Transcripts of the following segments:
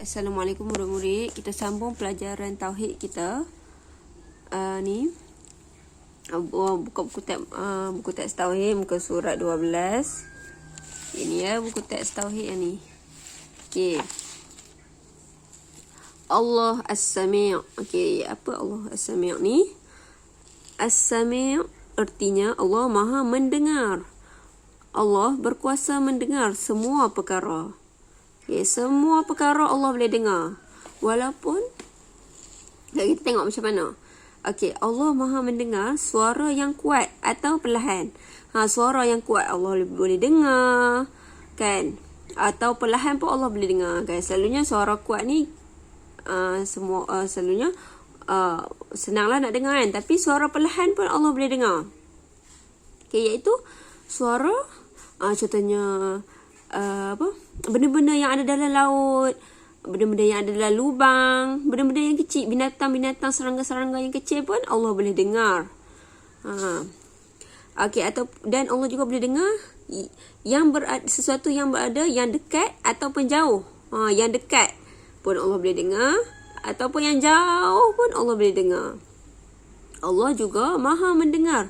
Assalamualaikum murid-murid. Kita sambung pelajaran tauhid kita. Ni buka buku teks tauhid muka surat 12. Ini ya buku teks tauhid yang ni. Okey. Allah As-Sami'. Okey, apa Allah As-Sami' ni? As-Sami' artinya Allah Maha mendengar. Allah berkuasa mendengar semua perkara. Okay, semua perkara Allah boleh dengar. Walaupun kita tengok macam mana. Okey, Allah Maha mendengar suara yang kuat atau perlahan. Suara yang kuat Allah boleh dengar, kan? Atau perlahan pun Allah boleh dengar, kan? Selalunya suara kuat ni selalunya senanglah nak dengar, kan? Tapi suara perlahan pun Allah boleh dengar. Okey, iaitu suara contohnya benda-benda yang ada dalam laut, benda-benda yang ada dalam lubang, benda-benda yang kecil, binatang-binatang, serangga-serangga yang kecil pun Allah boleh dengar. Okey, dan Allah juga boleh dengar sesuatu yang berada yang dekat ataupun jauh. Yang dekat pun Allah boleh dengar, ataupun yang jauh pun Allah boleh dengar. Allah juga Maha mendengar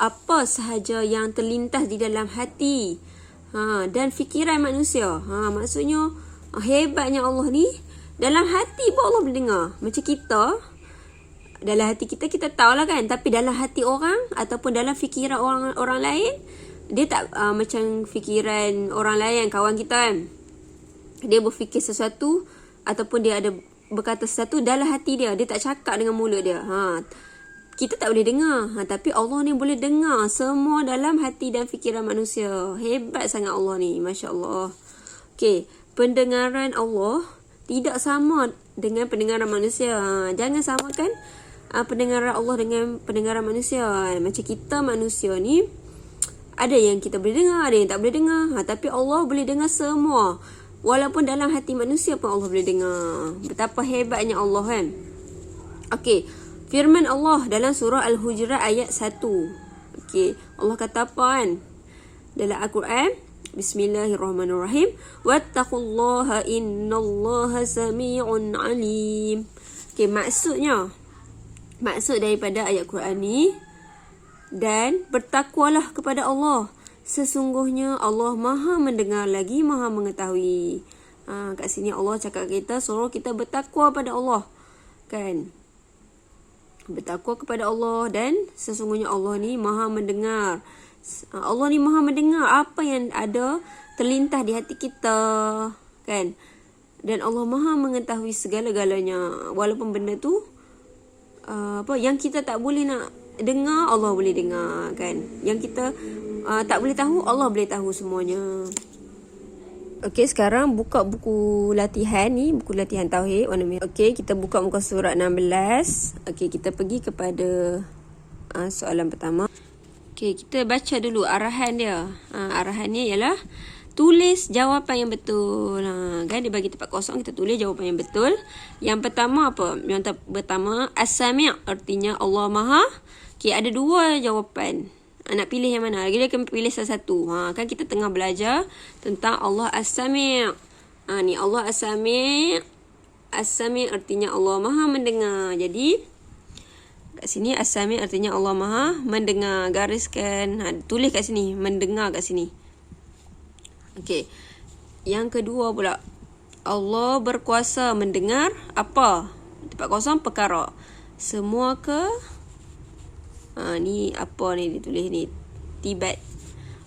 apa sahaja yang terlintas di dalam hati dan fikiran manusia. Maksudnya hebatnya Allah ni, dalam hati pun Allah boleh dengar. Macam kita, dalam hati kita tahulah, kan? Tapi dalam hati orang ataupun dalam fikiran orang lain, dia tak macam fikiran orang lain, kawan kita, kan? Dia berfikir sesuatu ataupun dia ada berkata sesuatu dalam hati dia tak cakap dengan mulut dia. Kita tak boleh dengar, tapi Allah ni boleh dengar semua dalam hati dan fikiran manusia. Hebat sangat Allah ni, Masya Allah. Okey, pendengaran Allah tidak sama dengan pendengaran manusia. Jangan samakan pendengaran Allah dengan pendengaran manusia. Macam kita manusia ni, ada yang kita boleh dengar, ada yang tak boleh dengar. Tapi Allah boleh dengar semua. Walaupun dalam hati manusia pun Allah boleh dengar. Betapa hebatnya Allah, kan? Okey, firman Allah dalam surah Al-Hujurat ayat 1. Okey, Allah kata apa, kan? Dalam Al-Quran, Bismillahirrahmanirrahim. Wattaqullaha innallaha sami'un alim. Okey, maksud daripada ayat Quran ni, dan bertakwalah kepada Allah. Sesungguhnya Allah Maha mendengar lagi Maha mengetahui. Kat sini Allah cakap kita, suruh kita bertakwa pada Allah, kan? Bertakwa kepada Allah, dan sesungguhnya Allah ni Maha mendengar. Allah ni Maha mendengar apa yang ada terlintas di hati kita, kan? Dan Allah Maha mengetahui segala-galanya. Walaupun benda tu yang kita tak boleh nak dengar, Allah boleh dengar, kan? Yang kita tak boleh tahu, Allah boleh tahu semuanya. Okey, sekarang buka buku latihan ni, buku latihan tauhid warna merah. Okey, kita buka muka surat 16. Okey, kita pergi kepada soalan pertama. Okey, kita baca dulu arahan dia. Arahannya ialah tulis jawapan yang betul. Kan dia bagi tempat kosong, kita tulis jawapan yang betul. Yang pertama apa? Yang pertama, As-Sami' artinya Allah Maha. Okey, ada dua jawapan. Nak pilih yang mana? Dia akan pilih salah satu. Kan kita tengah belajar tentang Allah As-Sami'. Ni Allah As-Sami'. As-Sami' artinya Allah Maha mendengar. Jadi kat sini As-Sami' artinya Allah Maha mendengar. Gariskan, tulis kat sini, mendengar kat sini. Okey. Yang kedua pula, Allah berkuasa mendengar apa? Tempat kosong, perkara. Semua ke? Ni apa ni ditulis ni? Tibat.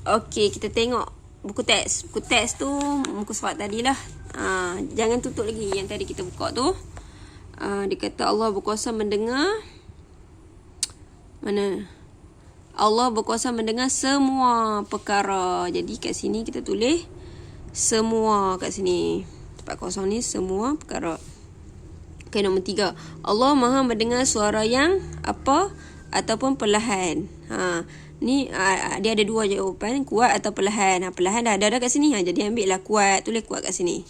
Okey, kita tengok buku teks. Buku teks tu muka surat tadilah. Jangan tutup lagi yang tadi kita buka tu. Dia kata Allah berkuasa mendengar. Mana? Allah berkuasa mendengar semua perkara. Jadi kat sini kita tulis semua kat sini. Tempat kosong ni semua perkara. Okey, nombor 3. Allah Maha mendengar suara yang apa? Ataupun perlahan. Ni dia ada dua jawapan, kuat atau perlahan. Perlahan dah ada kat sini. Jadi ambil lah kuat, tulis kuat kat sini.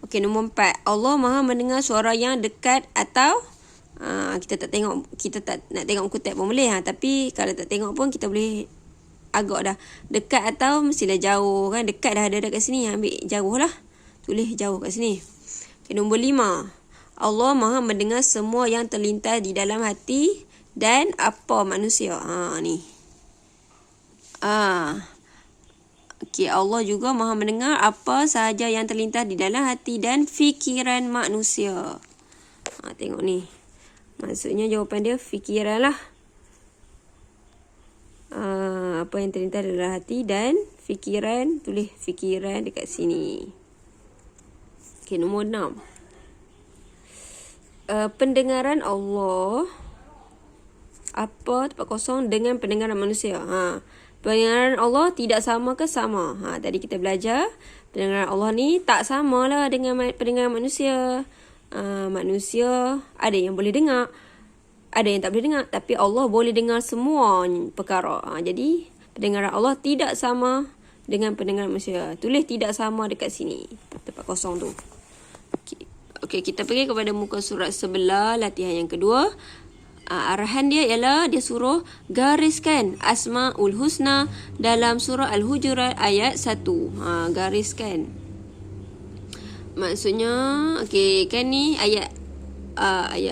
Okey, nombor 4. Allah Maha mendengar suara yang dekat atau kita tak tengok, kita tak nak tengok muka teks pun boleh. Tapi kalau tak tengok pun kita boleh agak dah. Dekat atau mestilah jauh, kan? Dekat dah ada kat sini, ambil jauh lah. Tulis jauh kat sini. Okay, nombor 5. Allah Maha mendengar semua yang terlintas di dalam hati dan apa manusia. Ni. Okay, Allah juga Maha mendengar apa sahaja yang terlintas di dalam hati dan fikiran manusia. Tengok ni. Maksudnya jawapan dia fikiran lah. Apa yang terlintas dalam hati dan fikiran. Tulis fikiran dekat sini. Okay, nombor 6. Pendengaran Allah. Apa tempat kosong dengan pendengaran manusia. Pendengaran Allah tidak sama ke sama? Tadi kita belajar. Pendengaran Allah ni tak sama lah dengan pendengaran manusia. Manusia ada yang boleh dengar. Ada yang tak boleh dengar. Tapi Allah boleh dengar semua perkara. Jadi pendengaran Allah tidak sama dengan pendengaran manusia. Tulis tidak sama dekat sini. Tempat kosong tu. Okey, kita pergi kepada muka surat sebelah latihan yang kedua. Arahan dia ialah dia suruh gariskan Asmaul Husna dalam surah Al-Hujurat ayat 1. Gariskan. Maksudnya, okey, kan ni ayat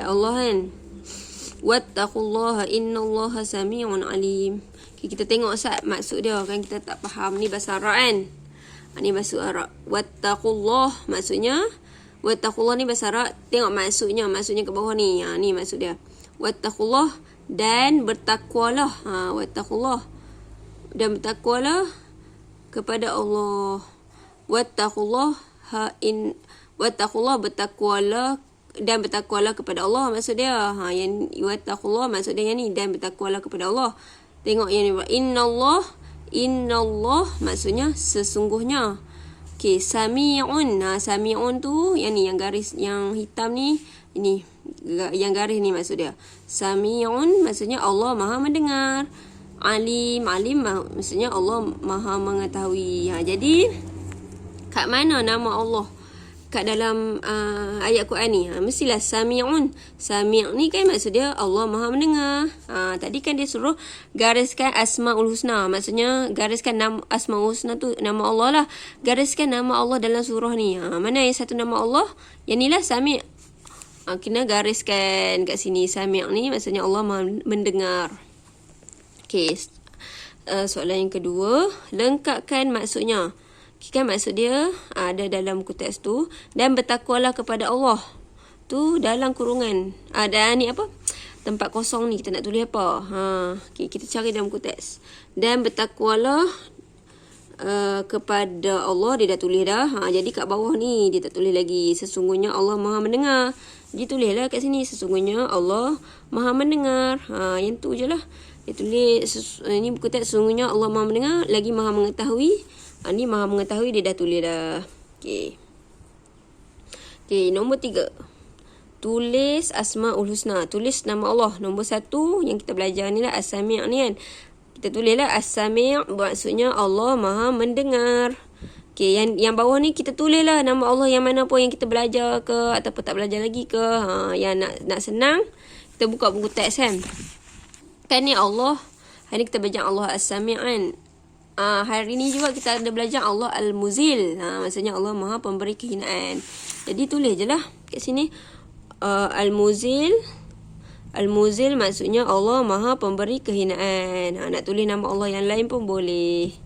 Allah kan. Wattaqullaha innallaha sami'un alim. Okay, kita tengok maksud dia kan, kita tak faham ni bahasa Arab kan. Ni bahasa Arab. Wattaqullah maksudnya, wattaqullah ni bahasa Arab. Tengok maksudnya ke bawah ni. Ni maksud dia. Wattaqullah dan bertakwalah. Wattaqullah dan bertakwalah kepada Allah. Wattaqullah wattaqullah bertakwalah dan bertakwalah kepada Allah maksud dia. Yang wattaqullah maksud dia yang ni, dan bertakwalah kepada Allah. Tengok yang ni. Innallah maksudnya sesungguhnya. Okey, sami'un. Sami'un tu yang ni, yang garis yang hitam ni. Ini yang garis ni maksud dia. Sami'un maksudnya Allah Maha mendengar. Alim maksudnya Allah Maha mengetahui. Jadi kat mana nama Allah kat dalam ayat Quran ni? Mestilah Sami'un. Sami' ni kan maksud dia Allah Maha mendengar. Tadi kan dia suruh gariskan Asmaul Husna. Maksudnya gariskan nama Asmaul Husna tu nama Allah lah. Gariskan nama Allah dalam surah ni. Mana yang satu nama Allah? Yang ni lah Sami'. Kena gariskan kat sini. Sami' ni maksudnya Allah Maha mendengar. Okey. Soalan yang kedua, lengkapkan maksudnya. Kan maksud dia ada dalam buku teks tu, dan bertakwalah kepada Allah. Tu dalam kurungan. Dan ni apa? Tempat kosong ni kita nak tulis apa? Okay, kita cari dalam buku teks. Dan bertakwalah kepada Allah, dia dah tulis dah. Jadi kat bawah ni dia tak tulis lagi. Sesungguhnya Allah Maha mendengar. Dia tulislah kat sini, sesungguhnya Allah Maha mendengar. Yang tu je lah. Dia tulis ini buku teks, sesungguhnya Allah Maha mendengar, lagi Maha mengetahui. Ni Maha mengetahui, dia dah tulis dah. Okey, nombor 3. Tulis Asmaul Husna. Tulis nama Allah. Nombor 1 yang kita belajar ni lah As-Sami' ni kan. Kita tulislah As-Sami' maksudnya Allah Maha mendengar. Okey, yang bawah ni kita tulislah nama Allah yang mana pun yang kita belajar ke ataupun tak belajar lagi ke. Yang nak senang, kita buka buku teks kan. Kan ni Allah. Hari ni kita belajar Allah As-Sami' kan. Hari ni juga kita ada belajar Allah Al-Muzil. Maksudnya Allah Maha pemberi kehinaan. Jadi tulis je lah kat sini. Al-Muzil. Al-Muzil maksudnya Allah Maha pemberi kehinaan. Nak tulis nama Allah yang lain pun boleh.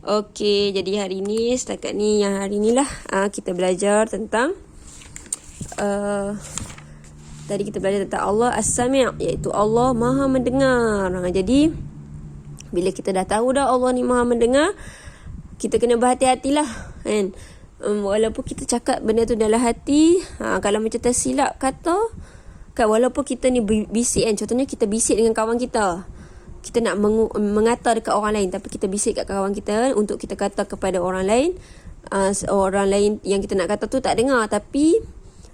Okey, jadi hari ni setakat ni, yang hari ni lah kita belajar tentang tadi kita belajar tentang Allah As-Sami', iaitu Allah Maha mendengar. Jadi bila kita dah tahu dah Allah ni Maha mendengar, kita kena berhati-hatilah kan. Walaupun kita cakap benda tu dalam hati, kalau macam tersilap kata kan, walaupun kita ni bisik kan, contohnya kita bisik dengan kawan kita, kita nak mengata dekat orang lain, tapi kita bisik kat kawan kita untuk kita kata kepada orang lain, orang lain yang kita nak kata tu tak dengar, tapi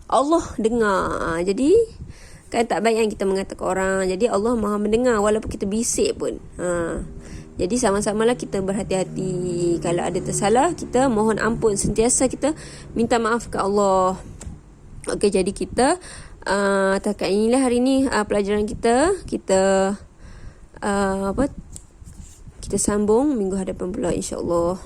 Allah dengar. Jadi kan tak baik kan kita mengatakan orang. Jadi Allah Maha mendengar walaupun kita bisik pun. Jadi sama-samalah kita berhati-hati. Kalau ada tersalah, kita mohon ampun. Sentiasa kita minta maaf ke Allah. Okey, jadi kita takat inilah hari ni pelajaran kita. Kita kita sambung minggu hadapan pula, insya-Allah.